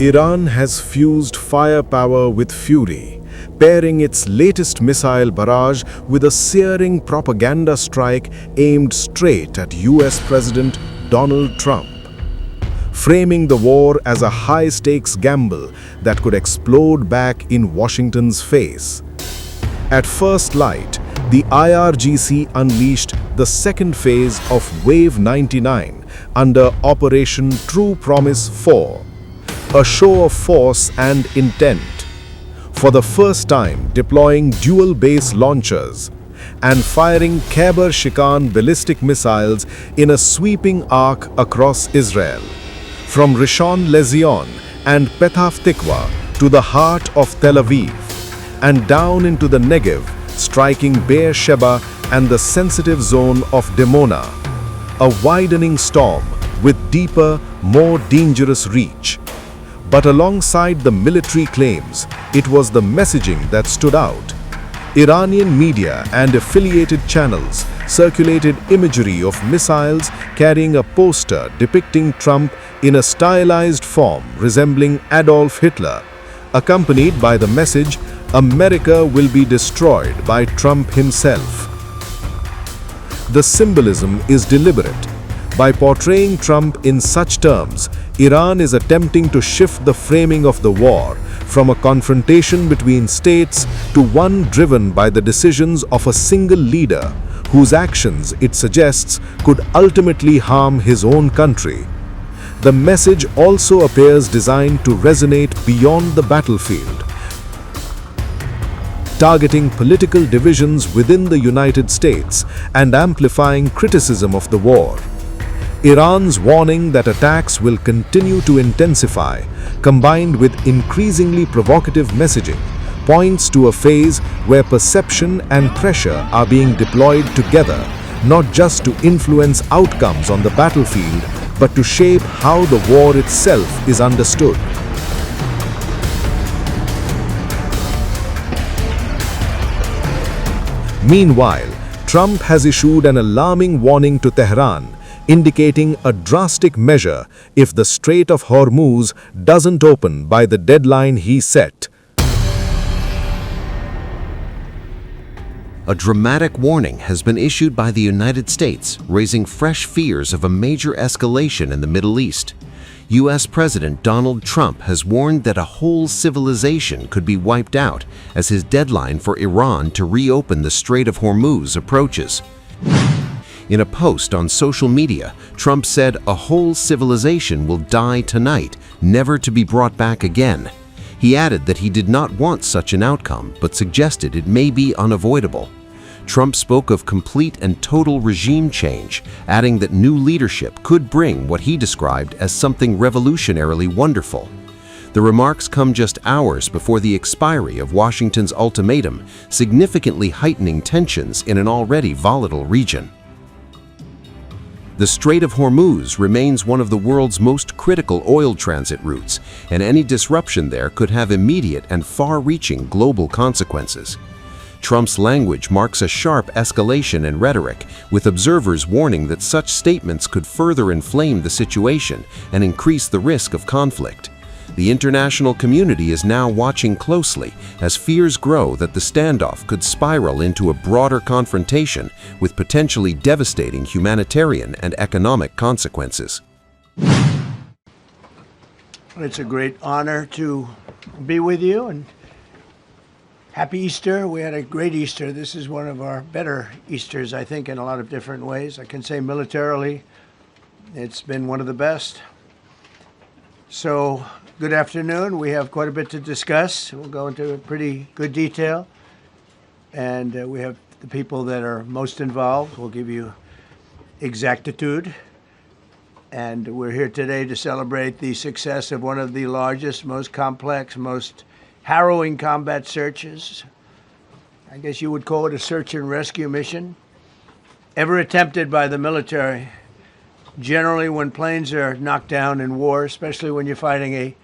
Iran has fused firepower with fury, pairing its latest missile barrage with a searing propaganda strike aimed straight at US President Donald Trump, framing the war as a high-stakes gamble that could explode back in Washington's face. At first light, the IRGC unleashed the second phase of Wave 99 under Operation True Promise 4, a show of force and intent, for the first time deploying dual-base launchers and firing Khyber-Shikan ballistic missiles in a sweeping arc across Israel, from Rishon LeZion and Petah Tikva to the heart of Tel Aviv, and down into the Negev, striking Beersheba and the sensitive zone of Dimona, a widening storm with deeper, more dangerous reach. But alongside the military claims, it was the messaging that stood out. Iranian media and affiliated channels circulated imagery of missiles carrying a poster depicting Trump in a stylized form resembling Adolf Hitler, accompanied by the message, "America will be destroyed by Trump himself." The symbolism is deliberate. By portraying Trump in such terms, Iran is attempting to shift the framing of the war from a confrontation between states to one driven by the decisions of a single leader whose actions, it suggests, could ultimately harm his own country. The message also appears designed to resonate beyond the battlefield, targeting political divisions within the United States and amplifying criticism of the war. Iran's warning that attacks will continue to intensify, combined with increasingly provocative messaging, points to a phase where perception and pressure are being deployed together, not just to influence outcomes on the battlefield, but to shape how the war itself is understood. Meanwhile, Trump has issued an alarming warning to Tehran, indicating a drastic measure if the Strait of Hormuz doesn't open by the deadline he set. A dramatic warning has been issued by the United States, raising fresh fears of a major escalation in the Middle East. U.S. President Donald Trump has warned that a whole civilization could be wiped out as his deadline for Iran to reopen the Strait of Hormuz approaches. In a post on social media, Trump said a whole civilization will die tonight, never to be brought back again. He added that he did not want such an outcome, but suggested it may be unavoidable. Trump spoke of complete and total regime change, adding that new leadership could bring what he described as something revolutionarily wonderful. The remarks come just hours before the expiry of Washington's ultimatum, significantly heightening tensions in an already volatile region. The Strait of Hormuz remains one of the world's most critical oil transit routes, and any disruption there could have immediate and far-reaching global consequences. Trump's language marks a sharp escalation in rhetoric, with observers warning that such statements could further inflame the situation and increase the risk of conflict. The international community is now watching closely as fears grow that the standoff could spiral into a broader confrontation with potentially devastating humanitarian and economic consequences. It's a great honor to be with you, and happy Easter. We had a great Easter. This is one of our better Easters, I think, in a lot of different ways. I can say militarily, it's been one of the best. So, good afternoon. We have quite a bit to discuss. We'll go into pretty good detail. And we have the people that are most involved. We'll give you exactitude. And we're here today to celebrate the success of one of the largest, most complex, most harrowing combat searches. I guess you would call it a search and rescue mission ever attempted by the military. Generally, when planes are knocked down in war, especially when you're fighting a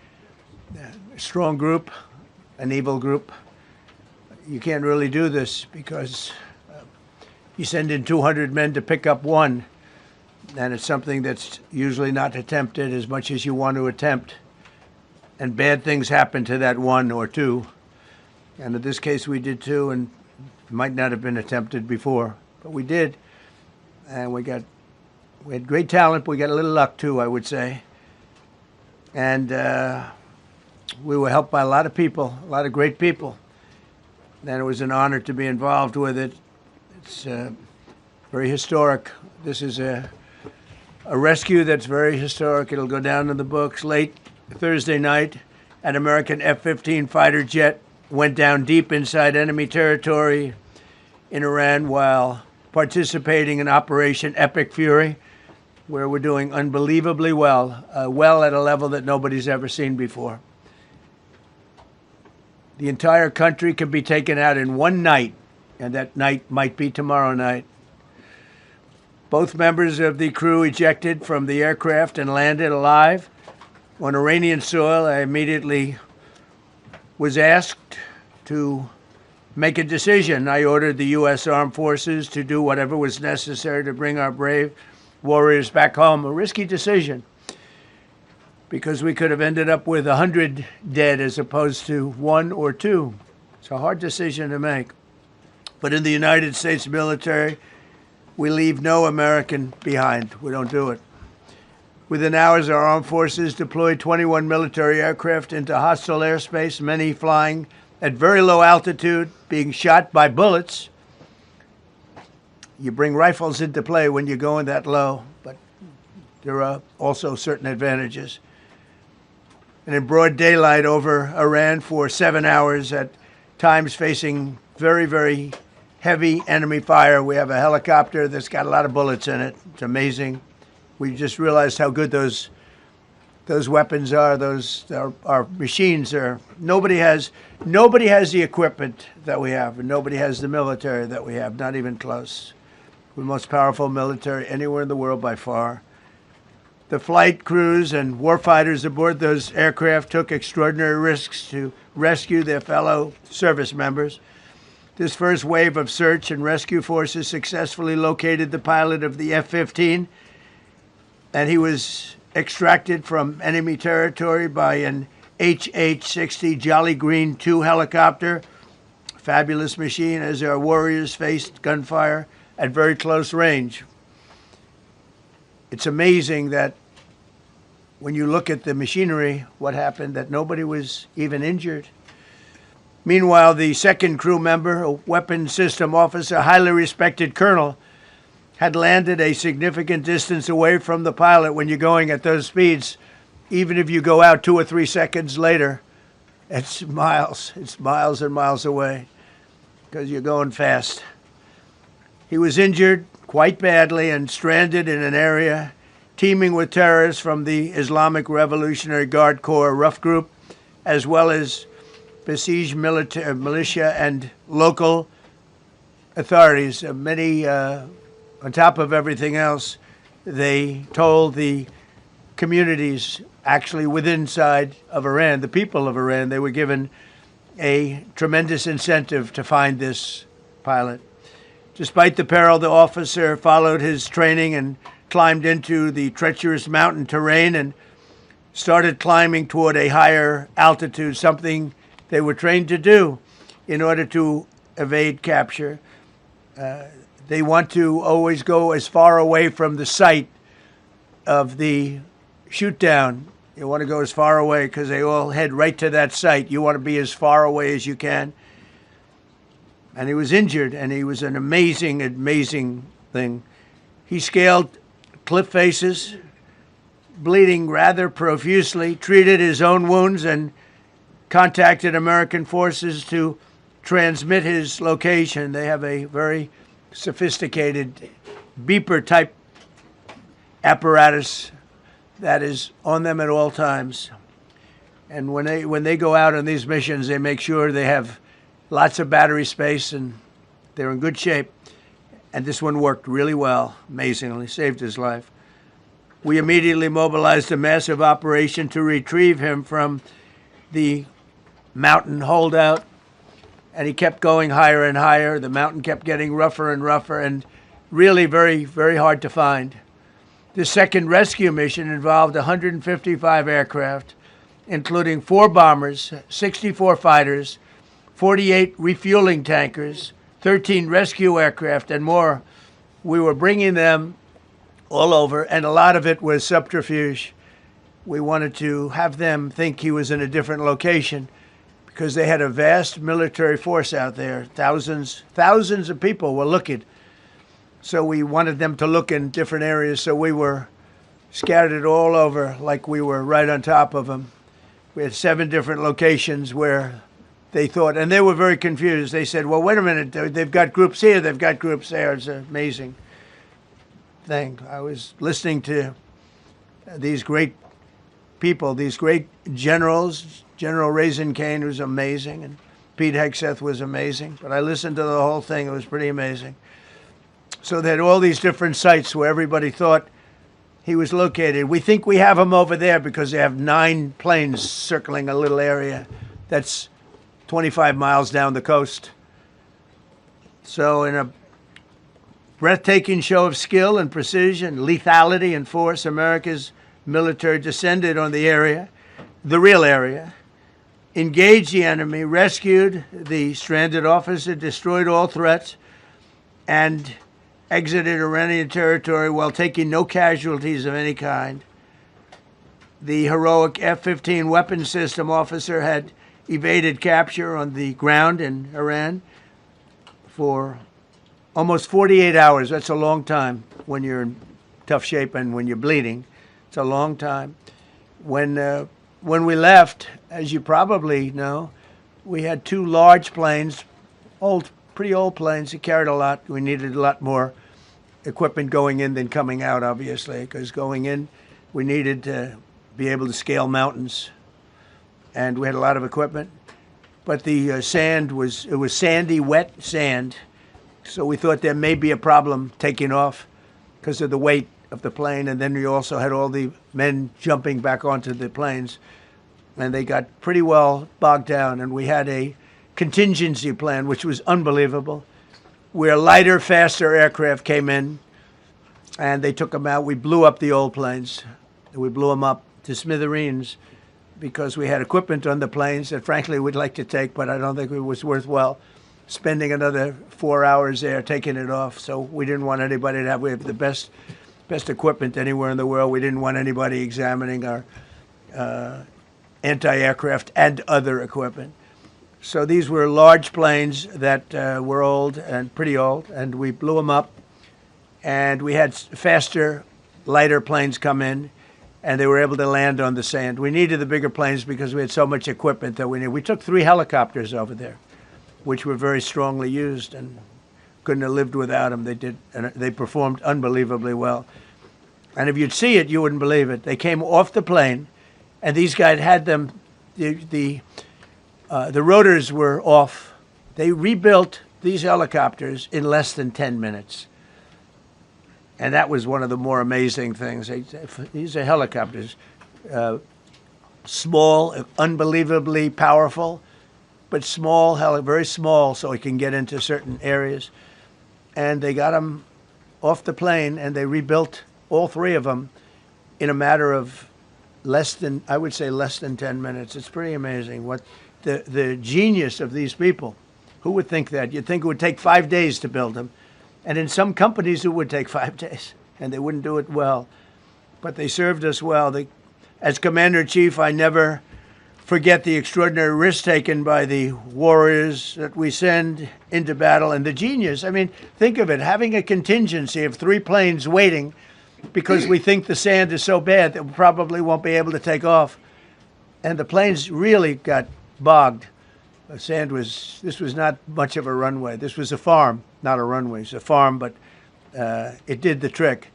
strong group, an evil group, you can't really do this because you send in 200 men to pick up one, and it's something that's usually not attempted as much as you want to attempt. and bad things happen to that one or two. And in this case, we did too, and it might not have been attempted before, but we did. And we had great talent, but we got a little luck too, I would say. And we were helped by a lot of people, a lot of great people. And it was an honor to be involved with it. It's very historic. This is a rescue that's very historic. It'll go down in the books. Late Thursday night, an American F-15 fighter jet went down deep inside enemy territory in Iran while participating in Operation Epic Fury, where we're doing unbelievably well, well at a level that nobody's ever seen before. The entire country can be taken out in one night, and that night might be tomorrow night. Both members of the crew ejected from the aircraft and landed alive on Iranian soil. I immediately was asked to make a decision. I ordered the U.S. Armed Forces to do whatever was necessary to bring our brave warriors back home. A risky decision, because we could have ended up with 100 dead as opposed to 1 or 2. It's a hard decision to make. But in the United States military, we leave no American behind. We don't do it. Within hours, our armed forces deployed 21 military aircraft into hostile airspace, many flying at very low altitude, being shot by bullets. You bring rifles into play when you're going that low, but there are also certain advantages. And in broad daylight over Iran for 7 hours, at times facing very, very heavy enemy fire. We have a helicopter that's got a lot of bullets in it. It's amazing. We just realized how good those weapons are. Those our machines are. Nobody has the equipment that we have, and nobody has the military that we have. Not even close. We're the most powerful military anywhere in the world by far. The flight crews and warfighters aboard those aircraft took extraordinary risks to rescue their fellow service members. This first wave of search and rescue forces successfully located the pilot of the F-15, and he was extracted from enemy territory by an HH-60 Jolly Green II helicopter. Fabulous machine as our warriors faced gunfire at very close range. It's amazing that when you look at the machinery, what happened, that nobody was even injured. Meanwhile, the second crew member, a weapons system officer, highly respected colonel, had landed a significant distance away from the pilot. When you're going at those speeds, even if you go out 2 or 3 seconds later, it's miles and miles away because you're going fast. He was injured quite badly and stranded in an area teeming with terrorists from the Islamic Revolutionary Guard Corps rough group, as well as besieged militia and local authorities. Many, on top of everything else, they told the communities actually within inside of Iran, the people of Iran, they were given a tremendous incentive to find this pilot. Despite the peril, the officer followed his training and climbed into the treacherous mountain terrain and started climbing toward a higher altitude, something they were trained to do in order to evade capture. They want to always go as far away from the site of the shoot down. You want to go as far away because they all head right to that site. You want to be as far away as you can. And he was injured, and he was an amazing, amazing thing. He scaled cliff faces, bleeding rather profusely, treated his own wounds, and contacted American forces to transmit his location. They have a very sophisticated beeper-type apparatus that is on them at all times. And when they go out on these missions, they make sure they have lots of battery space, and they're in good shape. And this one worked really well, amazingly, saved his life. We immediately mobilized a massive operation to retrieve him from the mountain holdout, and he kept going higher and higher. The mountain kept getting rougher and rougher, and really very, very hard to find. The second rescue mission involved 155 aircraft, including 4 bombers, 64 fighters, 48 refueling tankers, 13 rescue aircraft, and more. We were bringing them all over, and a lot of it was subterfuge. We wanted to have them think he was in a different location because they had a vast military force out there. Thousands of people were looking. So we wanted them to look in different areas, so we were scattered all over like we were right on top of them. We had 7 different locations where they thought, and they were very confused. They said, well, wait a minute, they've got groups here, they've got groups there. It's an amazing thing. I was listening to these great people, these great generals. General Raisin Kane was amazing, and Pete Hegseth was amazing. But I listened to the whole thing. It was pretty amazing. So they had all these different sites where everybody thought he was located. We think we have him over there because they have 9 planes circling a little area that's 25 miles down the coast. So in a breathtaking show of skill and precision, lethality and force, America's military descended on the area, the real area, engaged the enemy, rescued the stranded officer, destroyed all threats, and exited Iranian territory while taking no casualties of any kind. The heroic F-15 weapons system officer had evaded capture on the ground in Iran for almost 48 hours. That's a long time when you're in tough shape and when you're bleeding. It's a long time. When we left, as you probably know, we had 2 large planes, pretty old planes that carried a lot. We needed a lot more equipment going in than coming out, obviously, because going in, we needed to be able to scale mountains, and we had a lot of equipment. But the sand was sandy, wet sand, so we thought there may be a problem taking off because of the weight of the plane, and then we also had all the men jumping back onto the planes, and they got pretty well bogged down, and we had a contingency plan, which was unbelievable, where lighter, faster aircraft came in, and they took them out. We blew up the old planes. We blew them up to smithereens because we had equipment on the planes that, frankly, we'd like to take, but I don't think it was worthwhile spending another 4 hours there taking it off. So we didn't want anybody to have, we have the best equipment anywhere in the world. We didn't want anybody examining our anti-aircraft and other equipment. So these were large planes that were old and pretty old, and we blew them up. And we had faster, lighter planes come in, and they were able to land on the sand. We needed the bigger planes because we had so much equipment that we needed. We took 3 helicopters over there, which were very strongly used and couldn't have lived without them. They did, and they performed unbelievably well. And if you'd see it, you wouldn't believe it. They came off the plane, and these guys had them. The rotors were off. They rebuilt these helicopters in less than 10 minutes. And that was one of the more amazing things. These are helicopters, small, unbelievably powerful, but small, very small, so it can get into certain areas. And they got them off the plane, and they rebuilt all 3 of them in a matter of less than 10 minutes. It's pretty amazing what the genius of these people. Who would think that? You'd think it would take 5 days to build them. And in some companies, it would take 5 days, and they wouldn't do it well. But they served us well. As Commander-in-Chief, I never forget the extraordinary risk taken by the warriors that we send into battle and the genius. I mean, think of it, having a contingency of 3 planes waiting because we think the sand is so bad that we probably won't be able to take off. And the planes really got bogged. This was not much of a runway. This was a farm, not a runway. It's a farm, but it did the trick.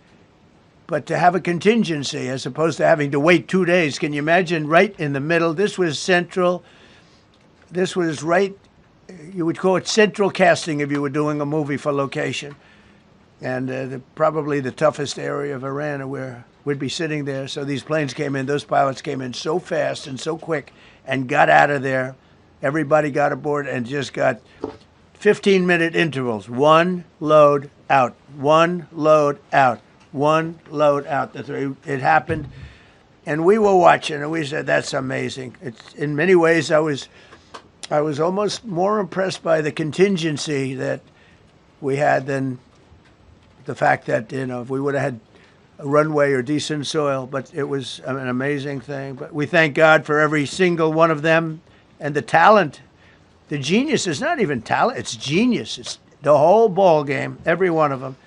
But to have a contingency as opposed to having to wait 2 days, can you imagine right in the middle? This was central. This was right, you would call it central casting if you were doing a movie for location. And probably the toughest area of Iran where we'd be sitting there. So these planes came in, those pilots came in so fast and so quick and got out of there. Everybody got aboard and just got 15-minute intervals. 1 load out, 1 load out, 1 load out. It happened And we were watching, and we said, "That's amazing." It's in many ways, I was almost more impressed by the contingency that we had than the fact that if we would have had a runway or decent soil. But it was an amazing thing. But we thank God for every single one of them and the talent, the genius. It's not even talent; it's genius. It's the whole ball game, every one of them.